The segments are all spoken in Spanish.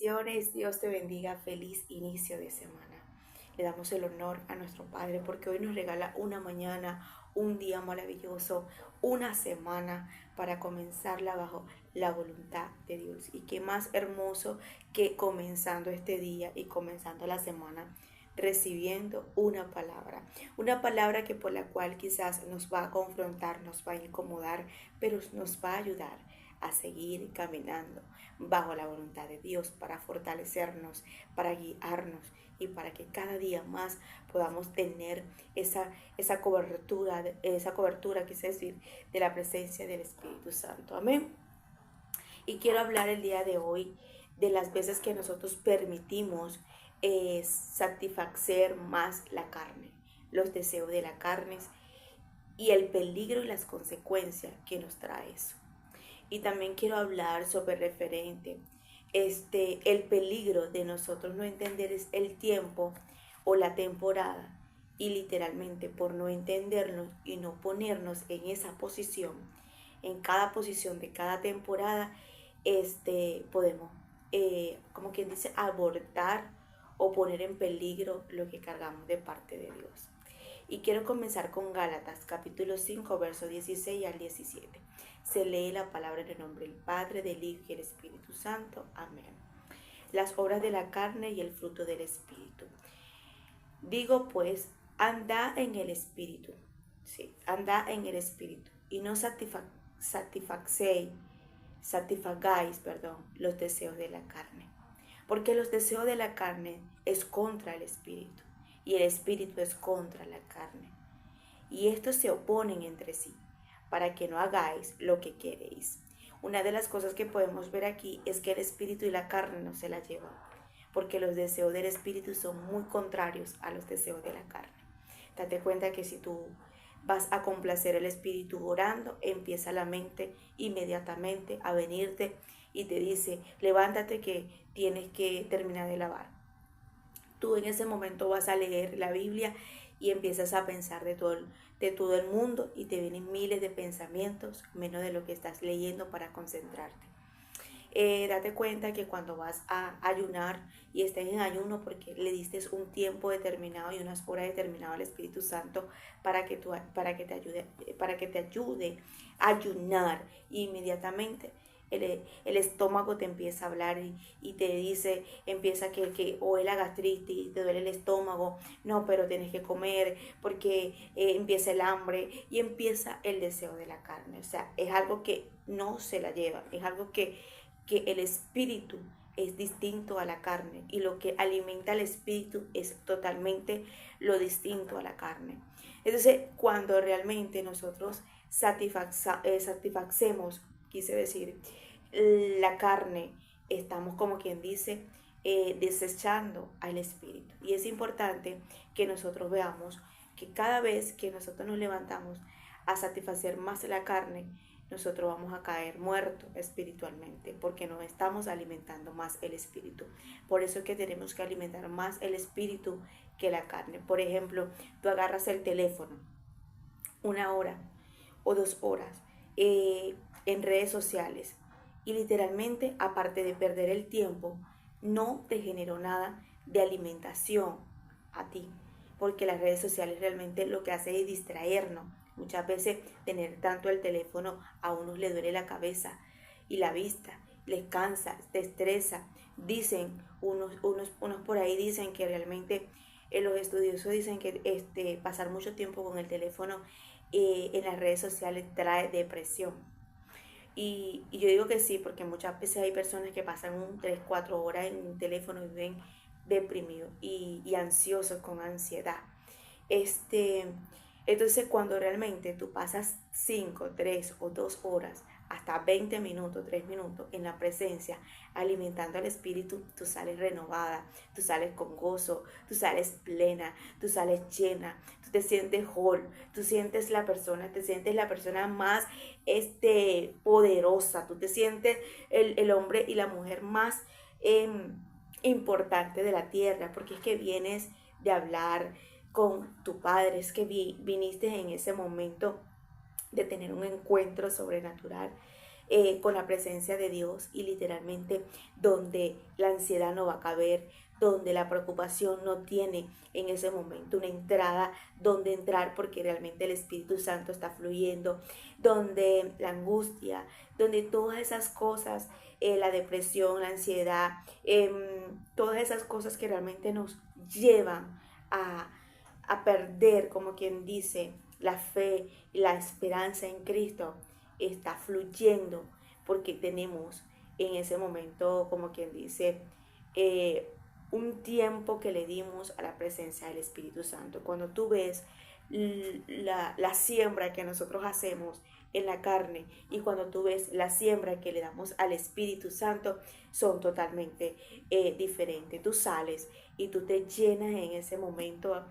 Bendiciones, Dios te bendiga, feliz inicio de semana. Le damos el honor a nuestro Padre porque hoy nos regala una mañana, un día maravilloso, una semana para comenzarla bajo la voluntad de Dios. Y qué más hermoso que comenzando este día y comenzando la semana recibiendo una palabra que por la cual quizás nos va a confrontar, nos va a incomodar, pero nos va a ayudar a seguir caminando bajo la voluntad de Dios para fortalecernos, para guiarnos y para que cada día más podamos tener esa cobertura, quise decir, de la presencia del Espíritu Santo. Amén. Y quiero hablar el día de hoy de las veces que nosotros permitimos satisfacer más la carne, los deseos de la carne y el peligro y las consecuencias que nos trae eso. Y también quiero hablar sobre referente el peligro de nosotros no entender es el tiempo o la temporada, y literalmente por no entendernos y no ponernos en esa posición, en cada posición de cada temporada, podemos, como quien dice, abortar o poner en peligro lo que cargamos de parte de Dios. Y quiero comenzar con Gálatas capítulo 5, verso 16 al 17. Se lee la palabra en el nombre del Padre, del Hijo y del Espíritu Santo. Amén. Las obras de la carne y el fruto del Espíritu. Digo pues, andad en el Espíritu. Sí, andad en el Espíritu. Y no satisfagáis los deseos de la carne. Porque los deseos de la carne es contra el Espíritu. Y el Espíritu es contra la carne. Y estos se oponen entre sí, para que no hagáis lo que queréis. Una de las cosas que podemos ver aquí es que el Espíritu y la carne no se la llevan, porque los deseos del Espíritu son muy contrarios a los deseos de la carne. Date cuenta que si tú vas a complacer el Espíritu orando, empieza la mente inmediatamente a venirte y te dice, levántate que tienes que terminar de lavar. Tú en ese momento vas a leer la Biblia y empiezas a pensar de todo el mundo y te vienen miles de pensamientos, menos de lo que estás leyendo para concentrarte. Date cuenta que cuando vas a ayunar y estés en ayuno porque le diste un tiempo determinado y unas horas determinadas al Espíritu Santo para que te ayude a ayunar, inmediatamente el estómago te empieza a hablar y te dice, empieza o es la gastritis, te duele el estómago, no, pero tienes que comer porque empieza el hambre y empieza el deseo de la carne. O sea, es algo que no se la lleva, es algo que el espíritu es distinto a la carne y lo que alimenta al espíritu es totalmente lo distinto a la carne. Entonces, cuando realmente nosotros satisfacemos, quise decir, la carne, estamos como quien dice, desechando al espíritu. Y es importante que nosotros veamos que cada vez que nosotros nos levantamos a satisfacer más la carne, nosotros vamos a caer muertos espiritualmente porque no estamos alimentando más el espíritu. Por eso es que tenemos que alimentar más el espíritu que la carne. Por ejemplo, tú agarras el teléfono 1 hora o 2 horas en redes sociales y literalmente, aparte de perder el tiempo, no te generó nada de alimentación a ti, porque las redes sociales realmente lo que hace es distraernos. Muchas veces tener tanto el teléfono a unos le duele la cabeza y la vista, les cansa, te estresa. Dicen, unos por ahí dicen que realmente los estudiosos dicen que pasar mucho tiempo con el teléfono en las redes sociales trae depresión. Y yo digo que sí, porque muchas veces hay personas que pasan 3, 4 horas en un teléfono y viven deprimidos y ansiosos, con ansiedad. Entonces, cuando realmente tú pasas 5, 3 o 2 horas, hasta 20 minutos, 3 minutos en la presencia, alimentando al espíritu, tú sales renovada, tú sales con gozo, tú sales plena, tú sales llena, tú te sientes whole, tú te sientes la persona más poderosa, tú te sientes el hombre y la mujer más importante de la tierra, porque es que vienes de hablar con tu Padre, es que viniste en ese momento de tener un encuentro sobrenatural con la presencia de Dios, y literalmente donde la ansiedad no va a caber, donde la preocupación no tiene en ese momento una entrada donde entrar, porque realmente el Espíritu Santo está fluyendo, donde la angustia, donde todas esas cosas, la depresión, la ansiedad, todas esas cosas que realmente nos llevan a perder, como quien dice, la fe y la esperanza en Cristo, está fluyendo, porque tenemos en ese momento, como quien dice, eh, un tiempo que le dimos a la presencia del Espíritu Santo. Cuando tú ves la siembra que nosotros hacemos en la carne, y cuando tú ves la siembra que le damos al Espíritu Santo, son totalmente diferentes. Tú sales y tú te llenas en ese momento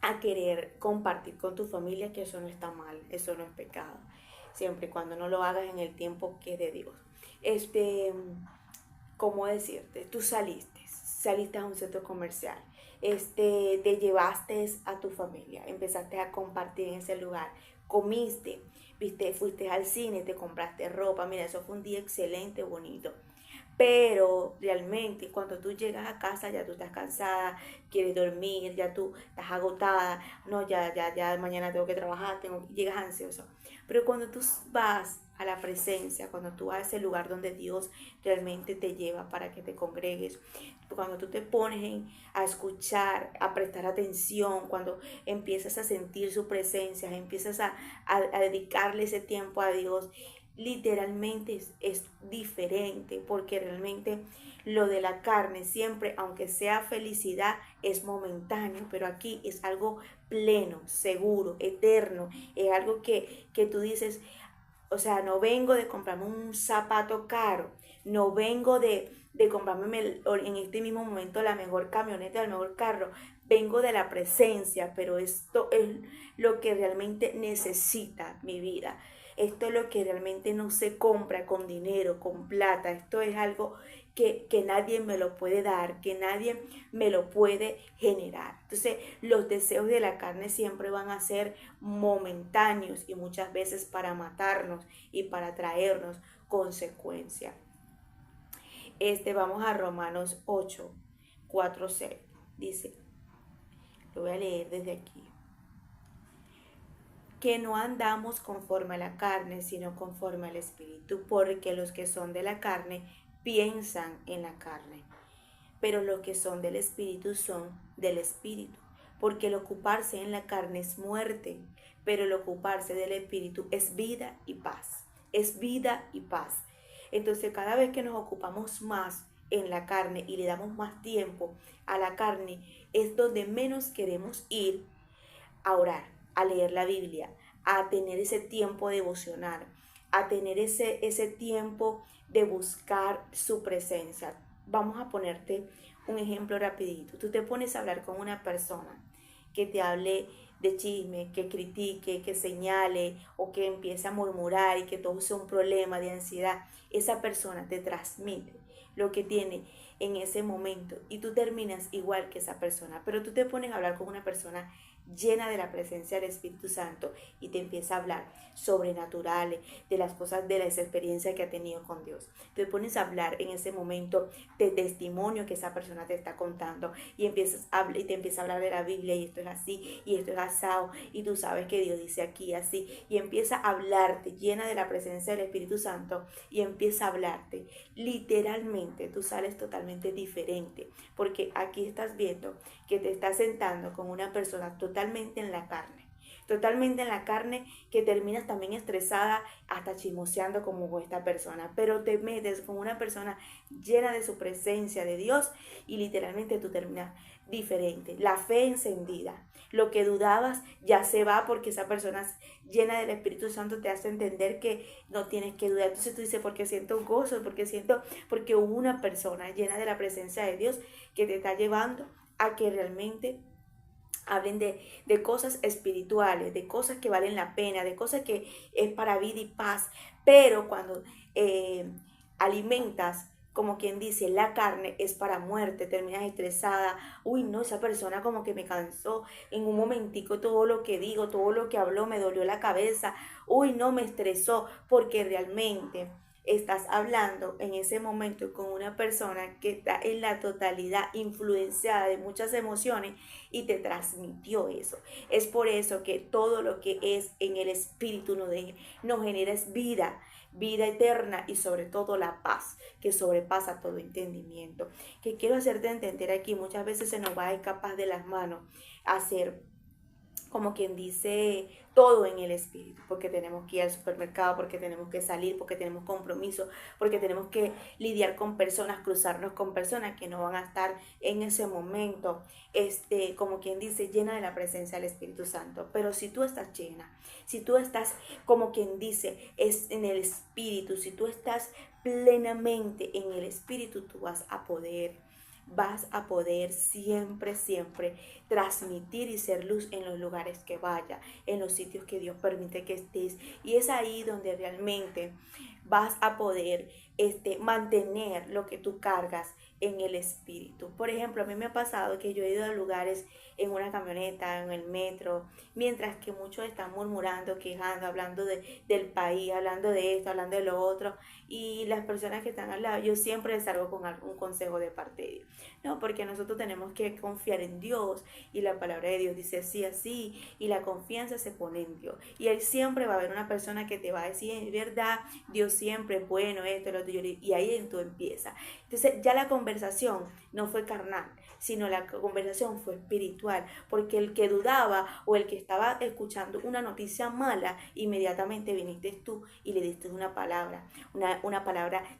a querer compartir con tu familia, que eso no está mal, eso no es pecado, siempre y cuando no lo hagas en el tiempo que es de Dios. ¿Cómo decirte? Tú saliste a un centro comercial, te llevaste a tu familia, empezaste a compartir en ese lugar, comiste, viste, fuiste al cine, te compraste ropa, mira, eso fue un día excelente, bonito. Pero realmente cuando tú llegas a casa ya tú estás cansada, quieres dormir, ya tú estás agotada, no, ya mañana tengo que trabajar, llegas ansioso. Pero cuando tú vas a la presencia, cuando tú vas a ese lugar donde Dios realmente te lleva para que te congregues, cuando tú te pones a escuchar, a prestar atención, cuando empiezas a sentir su presencia, empiezas a dedicarle ese tiempo a Dios, literalmente es diferente, porque realmente lo de la carne siempre, aunque sea felicidad, es momentáneo, pero aquí es algo pleno, seguro, eterno, es algo que tú dices, o sea, no vengo de comprarme un zapato caro, no vengo de comprarme en este mismo momento la mejor camioneta, el mejor carro, vengo de la presencia, pero esto es lo que realmente necesita mi vida. Esto es lo que realmente no se compra con dinero, con plata. Esto es algo que nadie me lo puede dar, que nadie me lo puede generar. Entonces, los deseos de la carne siempre van a ser momentáneos, y muchas veces para matarnos y para traernos consecuencias. Vamos a Romanos 8, 4, 6. Dice, lo voy a leer desde aquí: que no andamos conforme a la carne, sino conforme al Espíritu, porque los que son de la carne piensan en la carne, pero los que son del Espíritu son del Espíritu, porque el ocuparse en la carne es muerte, pero el ocuparse del Espíritu es vida y paz, es vida y paz. Entonces, cada vez que nos ocupamos más en la carne y le damos más tiempo a la carne, es donde menos queremos ir a orar, a leer la Biblia, a tener ese tiempo devocional, a tener ese tiempo de buscar su presencia. Vamos a ponerte un ejemplo rapidito. Tú te pones a hablar con una persona que te hable de chisme, que critique, que señale, o que empiece a murmurar y que todo sea un problema de ansiedad. Esa persona te transmite lo que tiene en ese momento, y tú terminas igual que esa persona. Pero tú te pones a hablar con una persona llena de la presencia del Espíritu Santo, y te empieza a hablar sobrenaturales, de las cosas, de las experiencias que ha tenido con Dios. Te pones a hablar en ese momento de testimonio que esa persona te está contando, y te empieza a hablar de la Biblia, y esto es así, y esto es asado, y tú sabes que Dios dice aquí así, y empieza a hablarte llena de la presencia del Espíritu Santo, y empieza a hablarte. Literalmente tú sales totalmente diferente, porque aquí estás viendo que te estás sentando con una persona totalmente en la carne, que terminas también estresada, hasta chismoseando como con esta persona, pero te metes con una persona llena de su presencia de Dios, y literalmente tú terminas diferente, la fe encendida, lo que dudabas ya se va, porque esa persona llena del Espíritu Santo te hace entender que no tienes que dudar. Entonces tú dices, porque siento gozo, porque hubo una persona llena de la presencia de Dios que te está llevando a que realmente hablen de cosas espirituales, de cosas que valen la pena, de cosas que es para vida y paz. Pero cuando alimentas como quien dice, la carne es para muerte, terminas estresada, uy no, esa persona como que me cansó, en un momentico todo lo que digo, todo lo que habló me dolió la cabeza, uy no, me estresó, porque realmente estás hablando en ese momento con una persona que está en la totalidad influenciada de muchas emociones y te transmitió eso. Es por eso que todo lo que es en el espíritu nos genera es vida, vida eterna y sobre todo la paz que sobrepasa todo entendimiento. Que quiero hacerte entender aquí, muchas veces se nos va a escapar de las manos hacer, como quien dice, todo en el espíritu, porque tenemos que ir al supermercado, porque tenemos que salir, porque tenemos compromisos, porque tenemos que lidiar con personas, cruzarnos con personas que no van a estar en ese momento, como quien dice, llena de la presencia del Espíritu Santo. Pero si tú estás llena, si tú estás, como quien dice, es en el espíritu, si tú estás plenamente en el espíritu, tú vas a poder siempre, siempre transmitir y ser luz en los lugares que vaya, en los sitios que Dios permite que estés. Y es ahí donde realmente vas a poder mantener lo que tú cargas en el espíritu. Por ejemplo, a mí me ha pasado que yo he ido a lugares en una camioneta, en el metro, mientras que muchos están murmurando, quejando, hablando del país, hablando de esto, hablando de lo otro, y las personas que están al lado, yo siempre les salgo con algún consejo de parte de Dios. No, porque nosotros tenemos que confiar en Dios y la palabra de Dios dice así, así, y la confianza se pone en Dios. Y ahí siempre va a haber una persona que te va a decir, es verdad, Dios siempre es bueno, esto, lo otro, y ahí tú empiezas. Entonces ya la conversación no fue carnal, sino la conversación fue espiritual, porque el que dudaba o el que estaba escuchando una noticia mala, inmediatamente viniste tú y le diste una palabra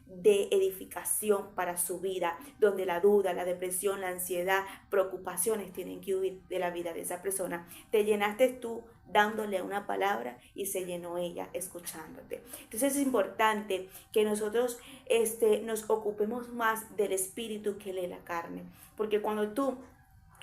de edificación para su vida, donde la duda, la depresión, la ansiedad, preocupaciones tienen que huir de la vida de esa persona. Te llenaste tú dándole una palabra y se llenó ella escuchándote. Entonces es importante que nosotros nos ocupemos más del espíritu que de la carne, porque cuando tú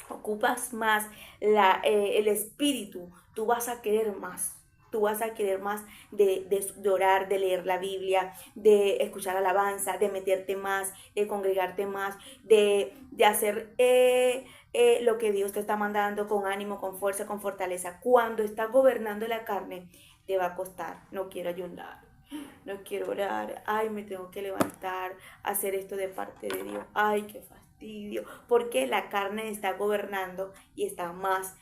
ocupas más el espíritu, tú vas a querer más. Tú vas a querer más de orar, de leer la Biblia, de escuchar alabanza, de meterte más, de congregarte más, de hacer lo que Dios te está mandando con ánimo, con fuerza, con fortaleza. Cuando estás gobernando la carne, te va a costar. No quiero ayunar, no quiero orar, ay, me tengo que levantar, hacer esto de parte de Dios, ay, qué fastidio, porque la carne está gobernando y está más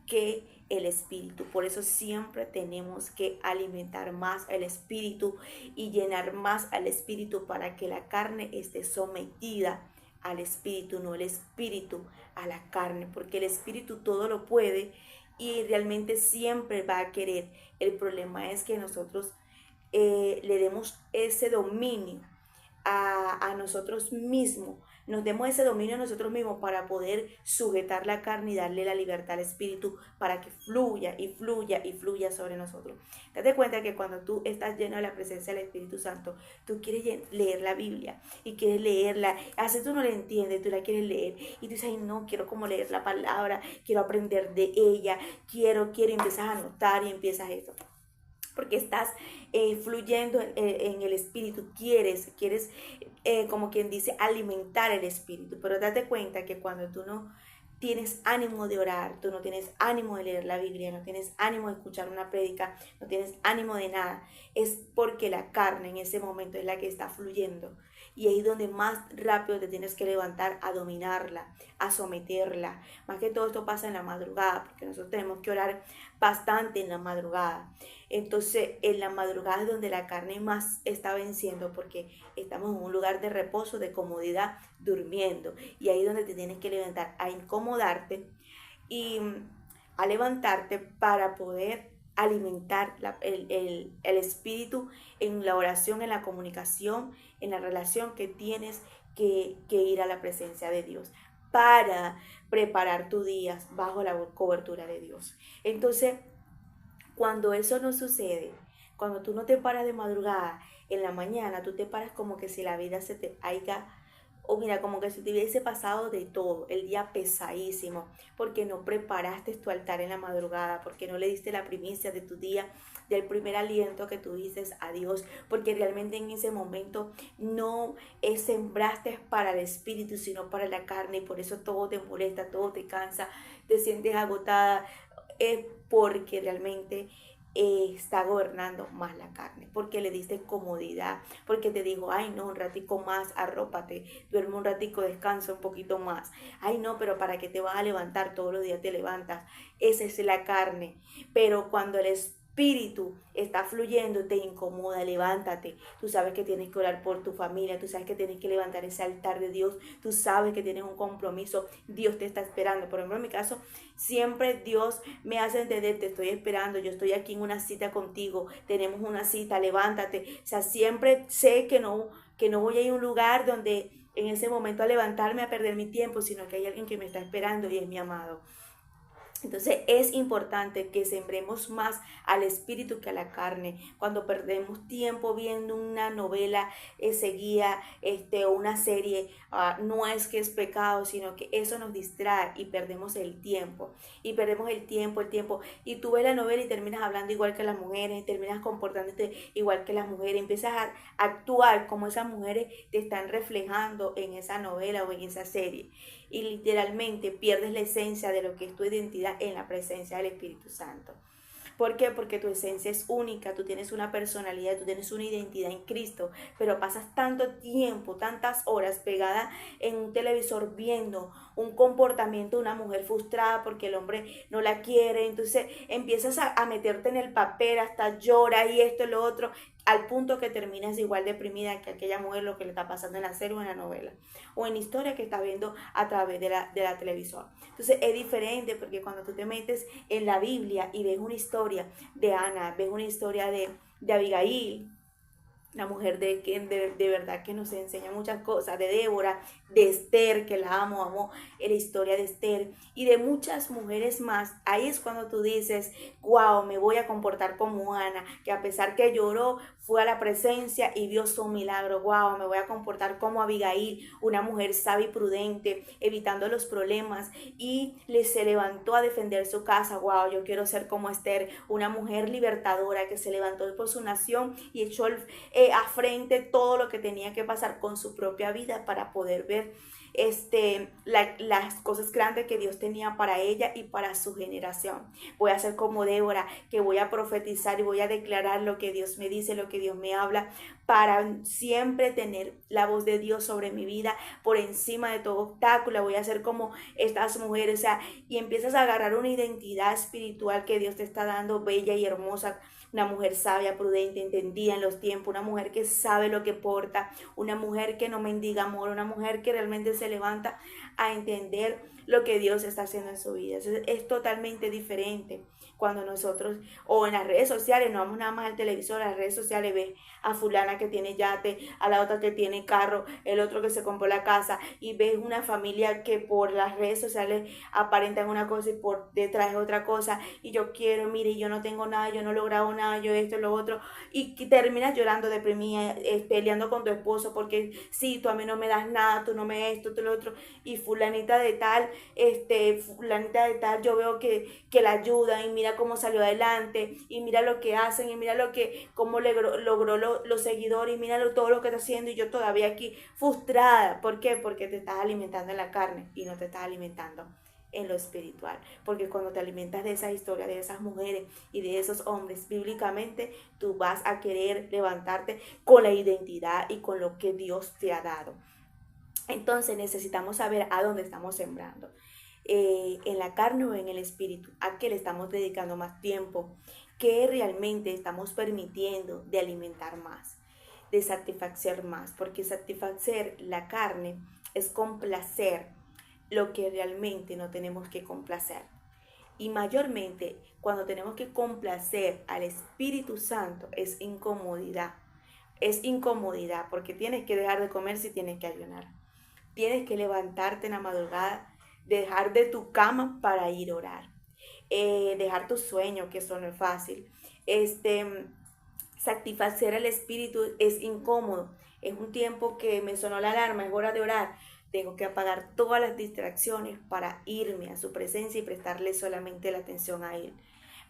que el espíritu. Por eso siempre tenemos que alimentar más el espíritu y llenar más al espíritu para que la carne esté sometida al espíritu, no el espíritu a la carne, porque el espíritu todo lo puede y realmente siempre va a querer. El problema es que nosotros le demos ese dominio a nosotros mismos, nos demos ese dominio a nosotros mismos para poder sujetar la carne y darle la libertad al espíritu para que fluya y fluya y fluya sobre nosotros. Date cuenta que cuando tú estás lleno de la presencia del Espíritu Santo, tú quieres leer la Biblia y quieres leerla, así tú no la entiendes, tú la quieres leer y tú dices, ay no, quiero como leer la palabra, quiero aprender de ella, quiero, y empiezas a anotar y empiezas esto. Porque estás fluyendo en el espíritu, quieres como quien dice, alimentar el espíritu. Pero date cuenta que cuando tú no tienes ánimo de orar, tú no tienes ánimo de leer la Biblia, no tienes ánimo de escuchar una prédica, no tienes ánimo de nada, es porque la carne en ese momento es la que está fluyendo. Y ahí es donde más rápido te tienes que levantar a dominarla, a someterla. Más que todo esto pasa en la madrugada, porque nosotros tenemos que orar bastante en la madrugada. Entonces, en la madrugada es donde la carne más está venciendo, porque estamos en un lugar de reposo, de comodidad, durmiendo. Y ahí es donde te tienes que levantar a incomodarte y a levantarte para poder alimentar el espíritu en la oración, en la comunicación, en la relación que tienes que ir a la presencia de Dios para preparar tu día bajo la cobertura de Dios. Entonces, cuando eso no sucede, cuando tú no te paras de madrugada, en la mañana tú te paras como que si la vida se te haya o mira, como que si te hubiese pasado de todo, el día pesadísimo, porque no preparaste tu altar en la madrugada, porque no le diste la primicia de tu día, del primer aliento que tú dices a Dios, porque realmente en ese momento no sembraste para el espíritu, sino para la carne, y por eso todo te molesta, todo te cansa, te sientes agotada, es porque realmente está gobernando más la carne, porque le diste comodidad, porque te dijo, ay no, un ratico más, arrópate, duerme un ratico, descansa un poquito más, ay no, pero para qué te vas a levantar, todos los días te levantas, esa es la carne, pero cuando el espíritu está fluyendo, te incomoda, levántate, tú sabes que tienes que orar por tu familia, tú sabes que tienes que levantar ese altar de Dios, tú sabes que tienes un compromiso, Dios te está esperando. Por ejemplo, en mi caso, siempre Dios me hace entender, te estoy esperando, yo estoy aquí en una cita contigo, tenemos una cita, levántate. O sea, siempre sé que no voy a ir a un lugar donde en ese momento a levantarme a perder mi tiempo, sino que hay alguien que me está esperando y es mi amado. Entonces es importante que sembremos más al espíritu que a la carne. Cuando perdemos tiempo viendo una novela seguida o una serie, no es que es pecado, sino que eso nos distrae y perdemos el tiempo. Y perdemos el tiempo. Y tú ves la novela y terminas hablando igual que las mujeres, terminas comportándote igual que las mujeres, empiezas a actuar como esas mujeres te están reflejando en esa novela o en esa serie. Y literalmente pierdes la esencia de lo que es tu identidad en la presencia del Espíritu Santo. ¿Por qué? Porque tu esencia es única, tú tienes una personalidad, tú tienes una identidad en Cristo, pero pasas tanto tiempo, tantas horas pegada en un televisor viendo un comportamiento de una mujer frustrada porque el hombre no la quiere, entonces empiezas a meterte en el papel, hasta llora y esto y lo otro, al punto que terminas igual deprimida que aquella mujer lo que le está pasando en la serie o en la novela, o en la historia que está viendo a través de la televisor. Entonces es diferente porque cuando tú te metes en la Biblia y ves una historia de Ana, ves una historia de Abigail, la mujer de verdad que nos enseña muchas cosas, de Débora, de Esther, que la amo la historia de Esther y de muchas mujeres más. Ahí es cuando tú dices, wow, me voy a comportar como Ana, que a pesar que lloró, fue a la presencia y vio su milagro. Wow, me voy a comportar como Abigail, una mujer sabia y prudente, evitando los problemas y se levantó a defender su casa. Wow, yo quiero ser como Esther, una mujer libertadora que se levantó por su nación y echó a frente todo lo que tenía que pasar con su propia vida para poder ver las cosas grandes que Dios tenía para ella y para su generación. Voy a ser como Débora, que voy a profetizar y voy a declarar lo que Dios me dice, lo que Dios me habla, para siempre tener la voz de Dios sobre mi vida por encima de todo obstáculo. Voy a ser como estas mujeres, o sea, y empiezas a agarrar una identidad espiritual que Dios te está dando, bella y hermosa, una mujer sabia, prudente, entendida en los tiempos, una mujer que sabe lo que porta, una mujer que no mendiga amor, una mujer que realmente se levanta a entender lo que Dios está haciendo en su vida. Es totalmente diferente cuando nosotros, o en las redes sociales, no vamos nada más al televisor, a las redes sociales ves a fulana que tiene yate, a la otra que tiene carro, el otro que se compró la casa, y ves una familia que por las redes sociales aparentan una cosa y por detrás es otra cosa, y yo quiero, mire, yo no tengo nada, yo no he logrado nada, yo esto, lo otro, y terminas llorando deprimida, peleando con tu esposo, porque sí, tú a mí no me das nada, tú no me esto, tú lo otro, y fulanita de tal, yo veo que la ayudan, y mira cómo salió adelante, y mira lo que hacen, y mira cómo logró los seguidores, y mira todo lo que está haciendo, y yo todavía aquí frustrada. ¿Por qué? Porque te estás alimentando en la carne y no te estás alimentando en lo espiritual, porque cuando te alimentas de esa historia, de esas mujeres y de esos hombres, bíblicamente tú vas a querer levantarte con la identidad y con lo que Dios te ha dado. Entonces necesitamos saber a dónde estamos sembrando, en la carne o en el espíritu, a qué le estamos dedicando más tiempo, qué realmente estamos permitiendo de alimentar más, de satisfacer más, porque satisfacer la carne es complacer lo que realmente no tenemos que complacer. Y mayormente cuando tenemos que complacer al Espíritu Santo es incomodidad. Es incomodidad porque tienes que dejar de comer si tienes que ayunar. Tienes que levantarte en la madrugada, dejar de tu cama para ir a orar. Dejar tu sueño, que eso no es fácil. Satisfacer el espíritu es incómodo. es un tiempo que me sonó la alarma, es hora de orar. Tengo que apagar todas las distracciones para irme a su presencia y prestarle solamente la atención a Él.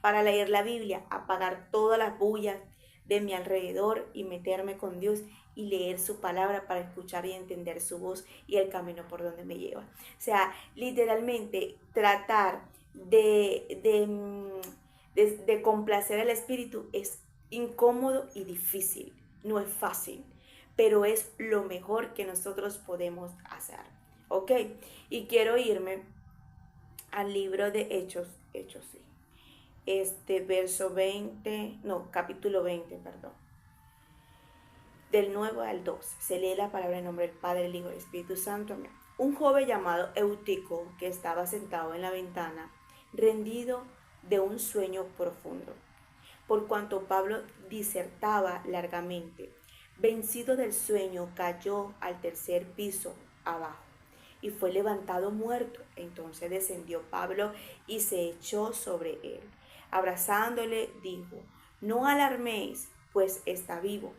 Para leer la Biblia, apagar todas las bullas de mi alrededor y meterme con Dios y leer su palabra para escuchar y entender su voz y el camino por donde me lleva. O sea, literalmente tratar de complacer al Espíritu es incómodo y difícil, no es fácil, pero es lo mejor que nosotros podemos hacer. ¿Ok? Y quiero irme al libro de Hechos sí. Verso 20, no, capítulo 20, perdón. Del 9 al 12, se lee la palabra en nombre del Padre, el Hijo y el Espíritu Santo. Amén. Un joven llamado Eutico, que estaba sentado en la ventana, rendido de un sueño profundo, por cuanto Pablo disertaba largamente, vencido del sueño, cayó al tercer piso abajo y fue levantado muerto. Entonces descendió Pablo y se echó sobre él. Abrazándole, dijo: no alarméis, pues está vivo.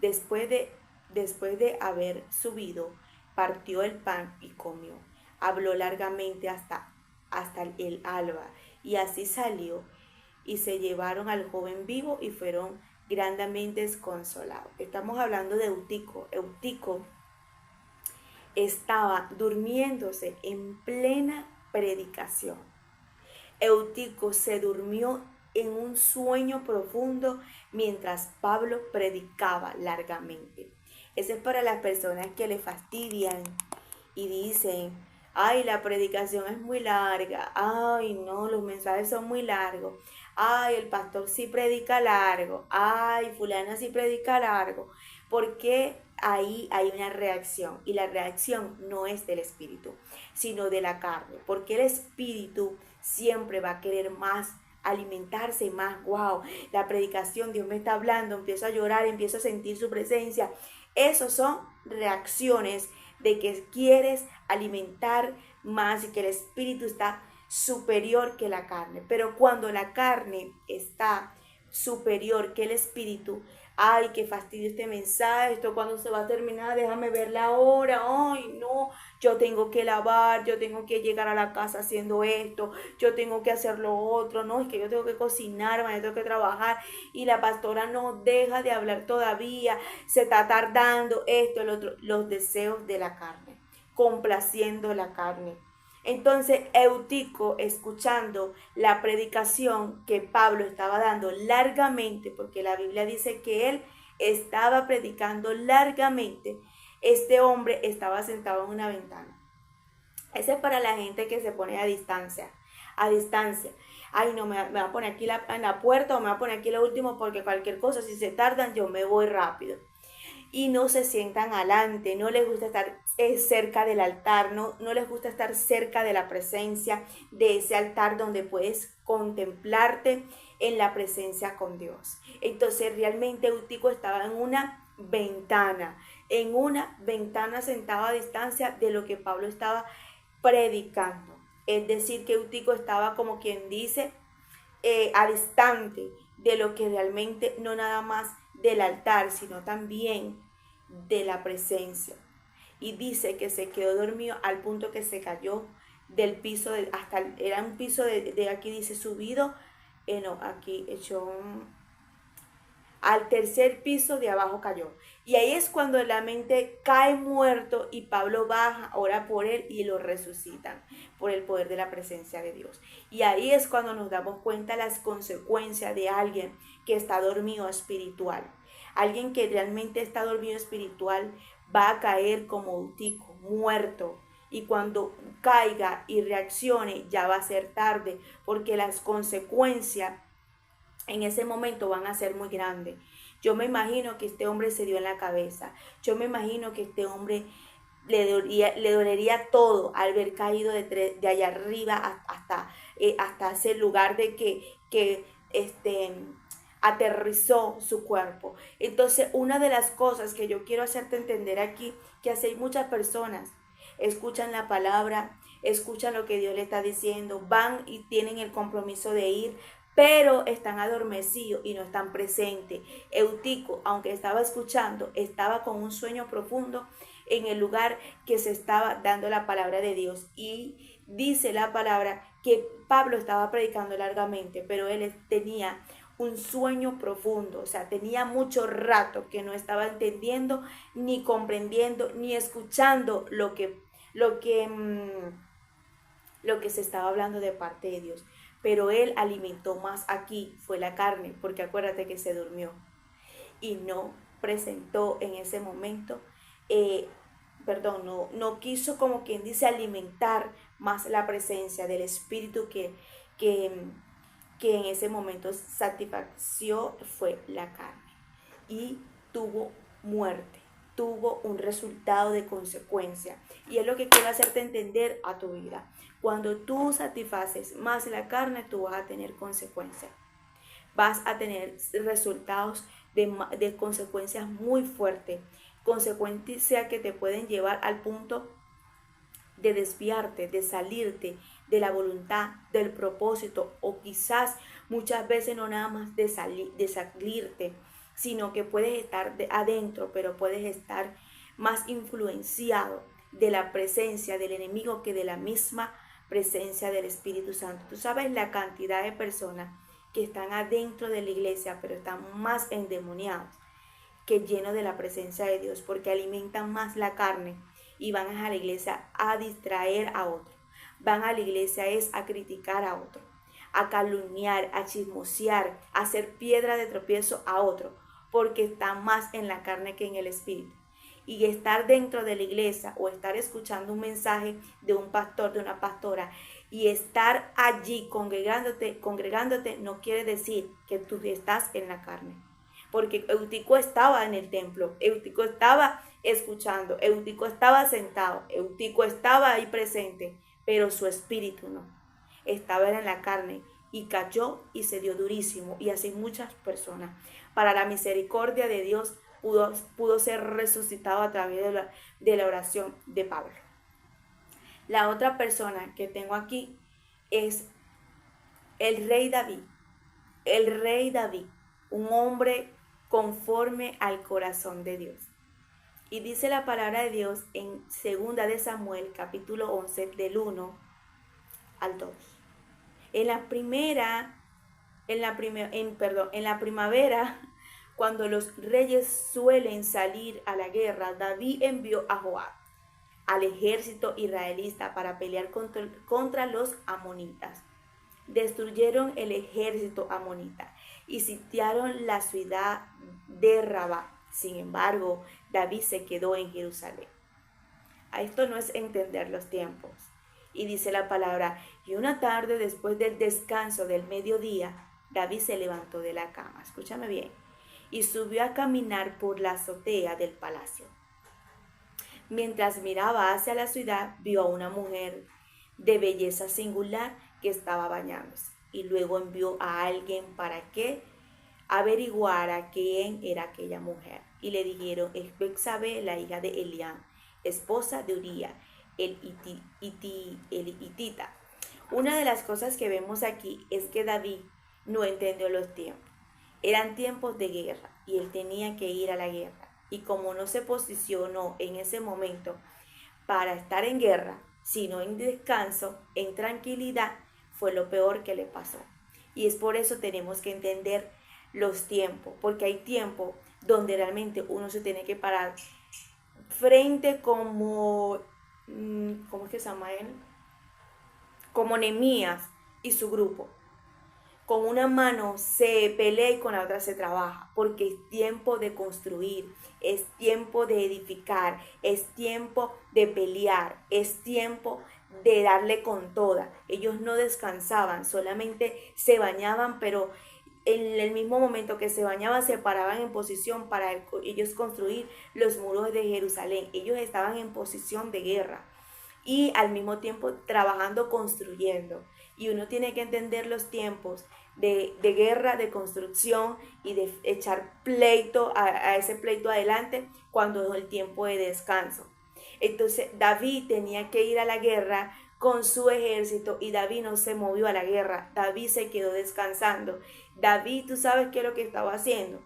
Después de haber subido, partió el pan y comió. Habló largamente hasta el alba, y así salió, y se llevaron al joven vivo y fueron grandemente consolados. Estamos hablando de Eutico. Eutico estaba durmiéndose en plena predicación. Eutico se durmió en un sueño profundo mientras Pablo predicaba largamente. Eso es para las personas que le fastidian y dicen: ay, la predicación es muy larga, ay, no, los mensajes son muy largos, ay, el pastor sí predica largo, ay, fulana sí predica largo. Porque ahí hay una reacción, y la reacción no es del espíritu, sino de la carne, porque el espíritu siempre va a querer más, alimentarse más. Wow, la predicación, Dios me está hablando, empiezo a llorar, empiezo a sentir su presencia. Esos son reacciones de que quieres alimentar más y que el espíritu está superior que la carne. Pero cuando la carne está superior que el espíritu, ay, qué fastidio este mensaje, esto cuando se va a terminar, déjame ver la hora, ay, no, yo tengo que lavar, yo tengo que llegar a la casa haciendo esto, yo tengo que hacer lo otro, no, es que yo tengo que cocinar, yo tengo que trabajar, y la pastora no deja de hablar todavía, se está tardando esto, el otro, los deseos de la carne, complaciendo la carne. Entonces Eutico, escuchando la predicación que Pablo estaba dando largamente, porque la Biblia dice que él estaba predicando largamente, este hombre estaba sentado en una ventana. Ese es para la gente que se pone a distancia, a distancia. Ay, no, me va a poner aquí en la puerta, o me va a poner aquí lo último, porque cualquier cosa, si se tardan, yo me voy rápido. Y no se sientan adelante, no les gusta estar cerca del altar, no les gusta estar cerca de la presencia, de ese altar donde puedes contemplarte en la presencia con Dios. Entonces realmente Eutico estaba en una ventana sentado a distancia de lo que Pablo estaba predicando. Es decir, que Eutico estaba, como quien dice, a distante de lo que realmente, no nada más del altar, sino también de la presencia. Y dice que se quedó dormido al punto que se cayó del piso, era un piso de aquí dice subido, no, aquí echó al tercer piso de abajo cayó. Y ahí es cuando la mente cae muerto y Pablo baja, ora por él y lo resucitan por el poder de la presencia de Dios. Y ahí es cuando nos damos cuenta las consecuencias de alguien que está dormido espiritual. Alguien que realmente está dormido espiritual va a caer como Eutico, muerto. Y cuando caiga y reaccione ya va a ser tarde, porque las consecuencias en ese momento van a ser muy grandes. Yo me imagino que este hombre se dio en la cabeza. Yo me imagino que este hombre le dolería todo al haber caído de allá arriba hasta ese lugar de que aterrizó su cuerpo. Entonces, una de las cosas que yo quiero hacerte entender aquí, que hace muchas personas escuchan la palabra, escuchan lo que Dios le está diciendo, van y tienen el compromiso de ir, pero están adormecidos y no están presentes. Eutico, aunque estaba escuchando, estaba con un sueño profundo en el lugar que se estaba dando la palabra de Dios. Y dice la palabra que Pablo estaba predicando largamente, pero él tenía un sueño profundo, o sea, tenía mucho rato que no estaba entendiendo, ni comprendiendo, ni escuchando lo que, lo que se estaba hablando de parte de Dios. Pero él alimentó más aquí, fue la carne, porque acuérdate que se durmió y no presentó en ese momento, eh, no quiso, como quien dice, alimentar más la presencia del Espíritu que, que en ese momento satisfació fue la carne. Y tuvo muerte, tuvo un resultado de consecuencia. Y es lo que quiero hacerte entender a tu vida. Cuando tú satisfaces más la carne, tú vas a tener consecuencias. Vas a tener resultados de consecuencias muy fuertes. Consecuencias que te pueden llevar al punto de desviarte, de salirte de la voluntad, del propósito, o quizás muchas veces no nada más de salirte, sino que puedes estar adentro, pero puedes estar más influenciado de la presencia del enemigo que de la misma presencia del Espíritu Santo. Tú sabes la cantidad de personas que están adentro de la iglesia, pero están más endemoniados que llenos de la presencia de Dios, porque alimentan más la carne y van a la iglesia a distraer a otro. Van a la iglesia es a criticar a otro, a calumniar, a chismosear, a hacer piedra de tropiezo a otro, porque están más en la carne que en el espíritu. Y estar dentro de la iglesia o estar escuchando un mensaje de un pastor, de una pastora, y estar allí congregándote no quiere decir que tú estás en la carne. Porque Eutico estaba en el templo, Eutico estaba escuchando, Eutico estaba sentado, Eutico estaba ahí presente, pero su espíritu no. Estaba en la carne y cayó y se dio durísimo, y así muchas personas. Para la misericordia de Dios pudo ser resucitado a través de la oración de Pablo. La otra persona que tengo aquí es el rey David. El rey David, un hombre conforme al corazón de Dios. Y dice la palabra de Dios en 2 de Samuel, capítulo 11, del 1 al 2. En la primavera, cuando los reyes suelen salir a la guerra, David envió a Joab al ejército israelita para pelear contra los amonitas. Destruyeron el ejército amonita y sitiaron la ciudad de Rabá. Sin embargo, David se quedó en Jerusalén. A esto no es entender los tiempos. Y dice la palabra, y una tarde después del descanso del mediodía, David se levantó de la cama, escúchame bien, y subió a caminar por la azotea del palacio. Mientras miraba hacia la ciudad, vio a una mujer de belleza singular que estaba bañándose, y luego envió a alguien para que averiguara quién era aquella mujer. Y le dijeron, es Betsabé, la hija de Eliam, esposa de Uría, el hitita. Una de las cosas que vemos aquí es que David no entendió los tiempos. Eran tiempos de guerra y él tenía que ir a la guerra. Y como no se posicionó en ese momento para estar en guerra, sino en descanso, en tranquilidad, fue lo peor que le pasó. Y es por eso tenemos que entender los tiempos, porque hay tiempos donde realmente uno se tiene que parar frente como, ¿cómo es que se llama él? Como Nehemías y su grupo. Con una mano se pelea y con la otra se trabaja, porque es tiempo de construir, es tiempo de edificar, es tiempo de pelear, es tiempo de darle con toda. Ellos no descansaban, solamente se bañaban, pero en el mismo momento que se bañaban se paraban en posición para ellos construir los muros de Jerusalén. Ellos estaban en posición de guerra y al mismo tiempo trabajando, construyendo. Y uno tiene que entender los tiempos de guerra, de construcción y de echar pleito a ese pleito adelante cuando es el tiempo de descanso. Entonces David tenía que ir a la guerra con su ejército y David no se movió a la guerra. David se quedó descansando. David, ¿tú sabes qué es lo que estaba haciendo?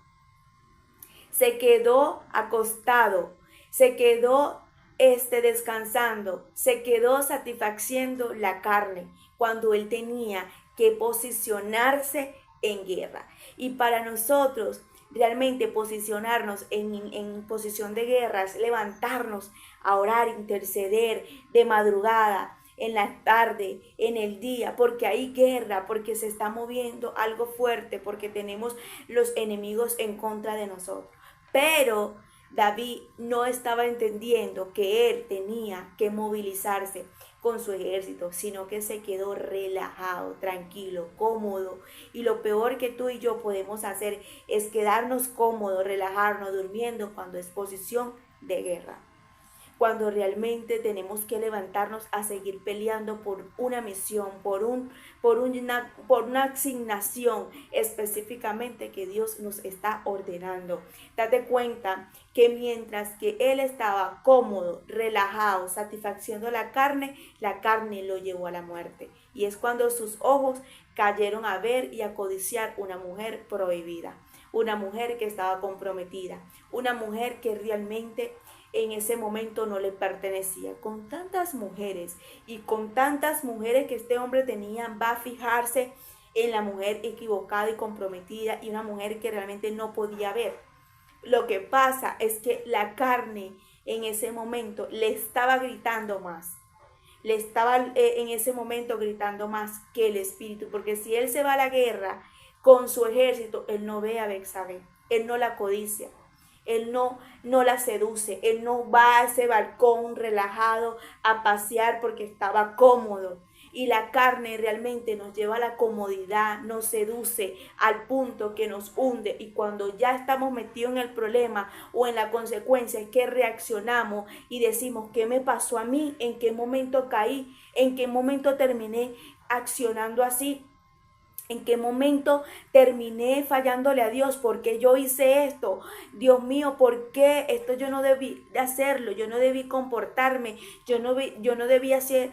Se quedó acostado, se quedó descansando, se quedó satisfaciendo la carne cuando él tenía que posicionarse en guerra. Y para nosotros realmente posicionarnos en posición de guerra es levantarnos a orar, interceder de madrugada, en la tarde, en el día, porque hay guerra, porque se está moviendo algo fuerte, porque tenemos los enemigos en contra de nosotros. Pero David no estaba entendiendo que él tenía que movilizarse con su ejército, sino que se quedó relajado, tranquilo, cómodo. Y lo peor que tú y yo podemos hacer es quedarnos cómodos, relajarnos, durmiendo cuando es posición de guerra. Cuando realmente tenemos que levantarnos a seguir peleando por una misión, por una asignación específicamente que Dios nos está ordenando. Date cuenta que mientras que él estaba cómodo, relajado, satisfaciendo la carne lo llevó a la muerte. Y es cuando sus ojos cayeron a ver y a codiciar una mujer prohibida, una mujer que estaba comprometida, una mujer que realmente en ese momento no le pertenecía. Con tantas mujeres y con tantas mujeres que este hombre tenía, va a fijarse en la mujer equivocada y comprometida y una mujer que realmente no podía ver. Lo que pasa es que la carne en ese momento le estaba gritando más. Le estaba en ese momento gritando más que el espíritu, porque si él se va a la guerra con su ejército, él no ve a Betsabé, él no la codicia. Él no la seduce, él no va a ese balcón relajado a pasear porque estaba cómodo. Y la carne realmente nos lleva a la comodidad, nos seduce al punto que nos hunde. Y cuando ya estamos metidos en el problema o en la consecuencia es que reaccionamos y decimos, ¿qué me pasó a mí? ¿En qué momento caí? ¿En qué momento terminé accionando así? ¿En qué momento terminé fallándole a Dios? ¿Por qué yo hice esto? Dios mío, ¿por qué esto yo no debí de hacerlo? Yo no debí comportarme. Yo no debí hacer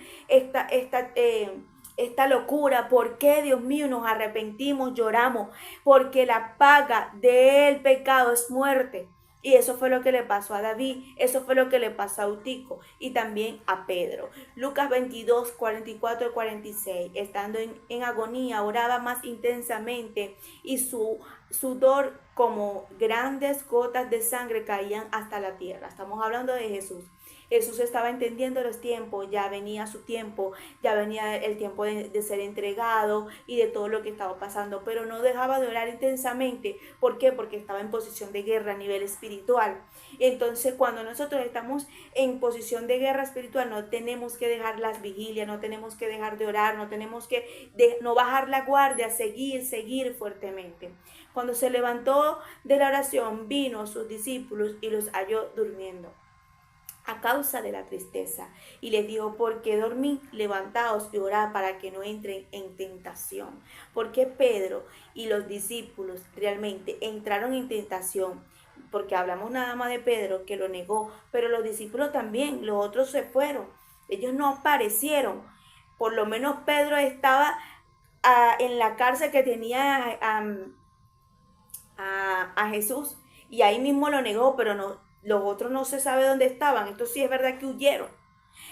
esta locura. ¿Por qué, Dios mío, nos arrepentimos, lloramos? Porque la paga del pecado es muerte. Y eso fue lo que le pasó a David, eso fue lo que le pasó a Eutico y también a Pedro. Lucas 22, 44 y 46, estando en agonía, oraba más intensamente y su sudor como grandes gotas de sangre caían hasta la tierra. Estamos hablando de Jesús. Jesús estaba entendiendo los tiempos, ya venía su tiempo, ya venía el tiempo de ser entregado y de todo lo que estaba pasando, pero no dejaba de orar intensamente. ¿Por qué? Porque estaba en posición de guerra a nivel espiritual. Entonces, cuando nosotros estamos en posición de guerra espiritual, no tenemos que dejar las vigilias, no tenemos que dejar de orar, no tenemos que no bajar la guardia, seguir fuertemente. Cuando se levantó de la oración, vino a sus discípulos y los halló durmiendo a causa de la tristeza, y les dijo, ¿por qué dormí? Levantaos y orad para que no entren en tentación. Porque Pedro y los discípulos realmente entraron en tentación, porque hablamos nada más de Pedro que lo negó, pero los discípulos también, los otros se fueron, ellos no aparecieron. Por lo menos Pedro estaba en la cárcel que tenía a Jesús, y ahí mismo lo negó, pero no. Los otros no se sabe dónde estaban. Esto sí es verdad que huyeron.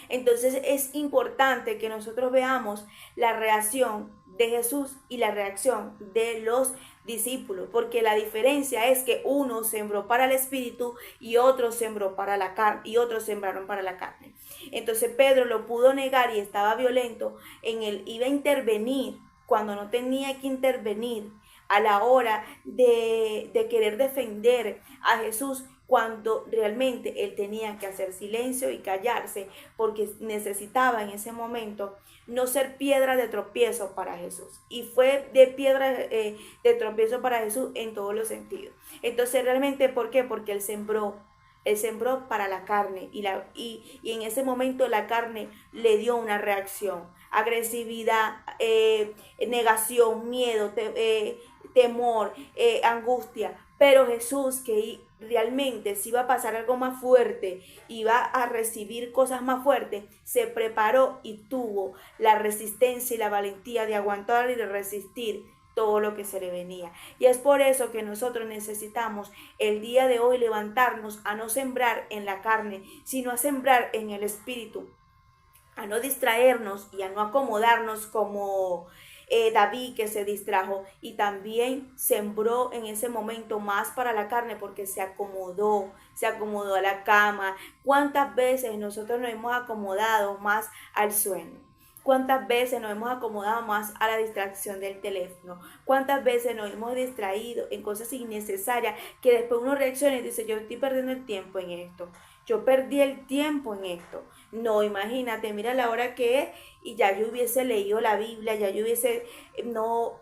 Entonces es importante que nosotros veamos la reacción de Jesús y la reacción de los discípulos, porque la diferencia es que uno sembró para el espíritu y otro sembró para la carne, y otros sembraron para la carne. Entonces Pedro lo pudo negar y estaba violento iba a intervenir cuando no tenía que intervenir a la hora de querer defender a Jesús, cuando realmente él tenía que hacer silencio y callarse, porque necesitaba en ese momento no ser piedra de tropiezo para Jesús. Y fue de piedra de tropiezo para Jesús en todos los sentidos. Entonces realmente, ¿por qué? Porque él sembró para la carne y en ese momento la carne le dio una reacción, agresividad, negación, miedo, temor, angustia. Pero Jesús, que realmente si iba a pasar algo más fuerte, iba a recibir cosas más fuertes, se preparó y tuvo la resistencia y la valentía de aguantar y de resistir todo lo que se le venía. Y es por eso que nosotros necesitamos el día de hoy levantarnos a no sembrar en la carne, sino a sembrar en el espíritu, a no distraernos y a no acomodarnos como David, que se distrajo y también sembró en ese momento más para la carne porque se acomodó a la cama. ¿Cuántas veces nosotros nos hemos acomodado más al sueño? ¿Cuántas veces nos hemos acomodado más a la distracción del teléfono? ¿Cuántas veces nos hemos distraído en cosas innecesarias que después uno reacciona y dice, yo estoy perdiendo el tiempo en esto? Yo perdí el tiempo en esto. No, imagínate, mira la hora que es y ya yo hubiese leído la Biblia, ya yo hubiese, no,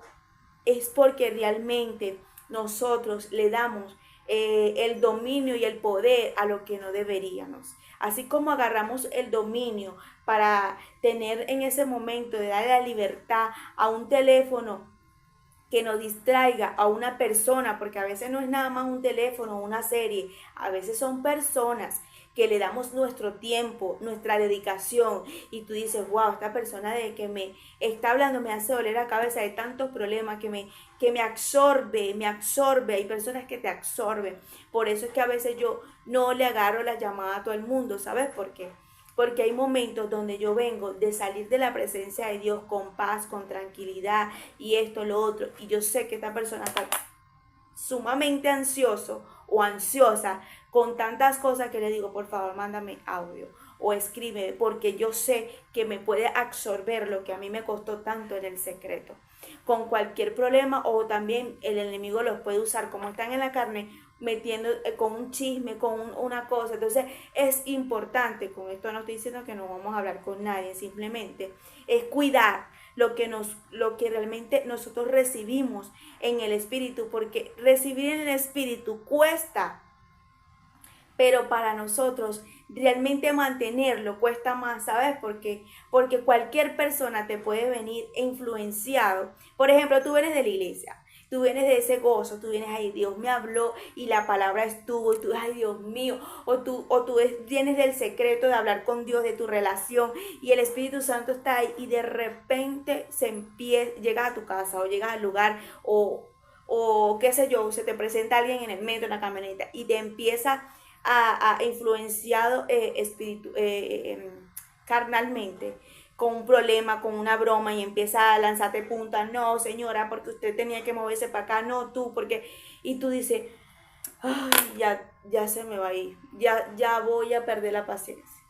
es porque realmente nosotros le damos el dominio y el poder a lo que no deberíamos. Así como agarramos el dominio para tener en ese momento de darle la libertad a un teléfono que nos distraiga, a una persona, porque a veces no es nada más un teléfono o una serie, a veces son personas que le damos nuestro tiempo, nuestra dedicación, y tú dices, wow, esta persona de que me está hablando me hace doler la cabeza de tantos problemas que me absorbe, hay personas que te absorben. Por eso es que a veces yo no le agarro la llamada a todo el mundo, ¿sabes por qué? Porque hay momentos donde yo vengo de salir de la presencia de Dios con paz, con tranquilidad y esto, lo otro, y yo sé que esta persona está sumamente ansioso o ansiosa con tantas cosas que le digo, por favor, mándame audio o escribe, porque yo sé que me puede absorber lo que a mí me costó tanto en el secreto. Con cualquier problema, o también el enemigo los puede usar como están en la carne, metiendo con un chisme, con una cosa. Entonces es importante, con esto no estoy diciendo que no vamos a hablar con nadie, simplemente es cuidar lo que realmente nosotros recibimos en el espíritu, porque recibir en el espíritu cuesta, pero para nosotros realmente mantenerlo cuesta más, ¿sabes? Porque cualquier persona te puede venir influenciado. Por ejemplo, tú vienes de la iglesia, tú vienes de ese gozo, tú vienes, ay, Dios me habló y la palabra estuvo, y tú, ay, Dios mío, o tú vienes del secreto de hablar con Dios, de tu relación, y el Espíritu Santo está ahí, y de repente llegas a tu casa, o llegas al lugar, o qué sé yo, se te presenta alguien en el metro, en la camioneta, y te empieza a influenciado carnalmente, con un problema, con una broma, y empieza a lanzarte puntas, no señora, porque usted tenía que moverse para acá, no tú, porque, y tú dices, ay, ya se me va a ir, ya voy a perder la paciencia.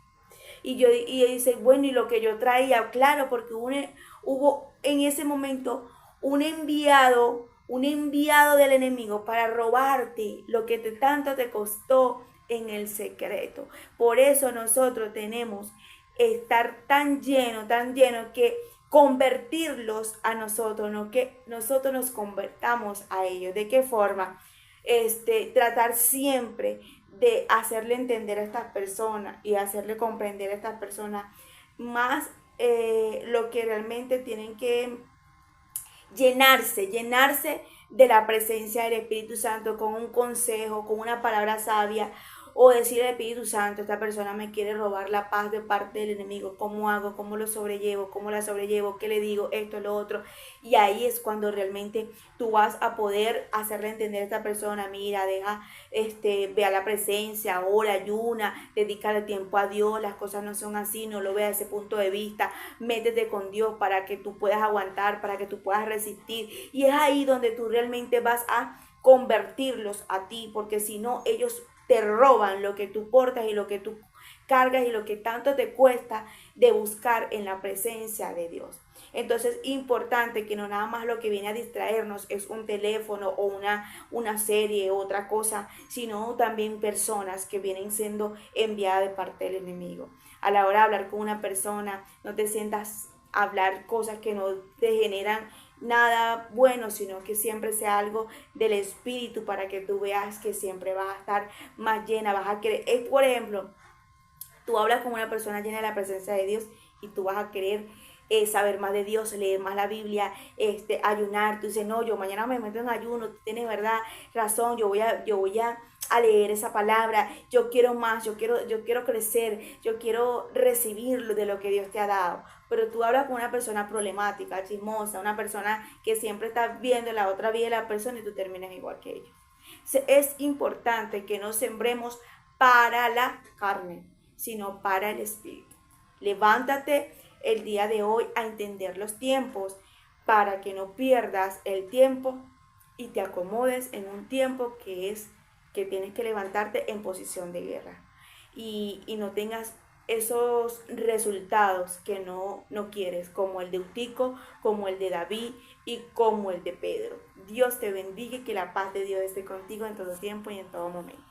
Y dice, bueno, y lo que yo traía, claro, porque hubo en ese momento un enviado del enemigo para robarte lo que tanto te costó en el secreto. Por eso nosotros tenemos estar tan lleno que convertirlos a nosotros, no que nosotros nos convertamos a ellos. ¿De qué forma? Tratar siempre de hacerle entender a estas personas y hacerle comprender a estas personas más lo que realmente tienen que llenarse de la presencia del Espíritu Santo, con un consejo, con una palabra sabia, o decir al Espíritu Santo, esta persona me quiere robar la paz de parte del enemigo, ¿cómo hago? ¿Cómo lo sobrellevo? ¿Cómo la sobrellevo? ¿Qué le digo? Esto, lo otro. Y ahí es cuando realmente tú vas a poder hacerle entender a esta persona, mira, ve a la presencia, ora, ayuna, dedícale tiempo a Dios, las cosas no son así, no lo veas desde ese punto de vista, métete con Dios para que tú puedas aguantar, para que tú puedas resistir. Y es ahí donde tú realmente vas a convertirlos a ti, porque si no, ellos te roban lo que tú portas y lo que tú cargas y lo que tanto te cuesta de buscar en la presencia de Dios. Entonces, importante que no nada más lo que viene a distraernos es un teléfono o una serie o otra cosa, sino también personas que vienen siendo enviadas de parte del enemigo. A la hora de hablar con una persona, no te sientas a hablar cosas que no te generan nada bueno, sino que siempre sea algo del espíritu, para que tú veas que siempre vas a estar más llena, vas a querer, por ejemplo, tú hablas con una persona llena de la presencia de Dios y tú vas a querer saber más de Dios, leer más la Biblia, ayunar. Tú dices, no, yo mañana me meto en ayuno, tú tienes verdad, razón, yo voy a a leer esa palabra. Yo quiero más, yo quiero crecer, yo quiero recibir de lo que Dios te ha dado. Pero tú hablas con una persona problemática, chismosa, una persona que siempre está viendo la otra vida de la persona y tú terminas igual que ellos. Es importante que no sembremos para la carne, sino para el espíritu. Levántate el día de hoy a entender los tiempos para que no pierdas el tiempo y te acomodes en un tiempo que tienes que levantarte en posición de guerra y no tengas esos resultados que no quieres, como el de Utico, como el de David y como el de Pedro. Dios te bendiga y que la paz de Dios esté contigo en todo tiempo y en todo momento.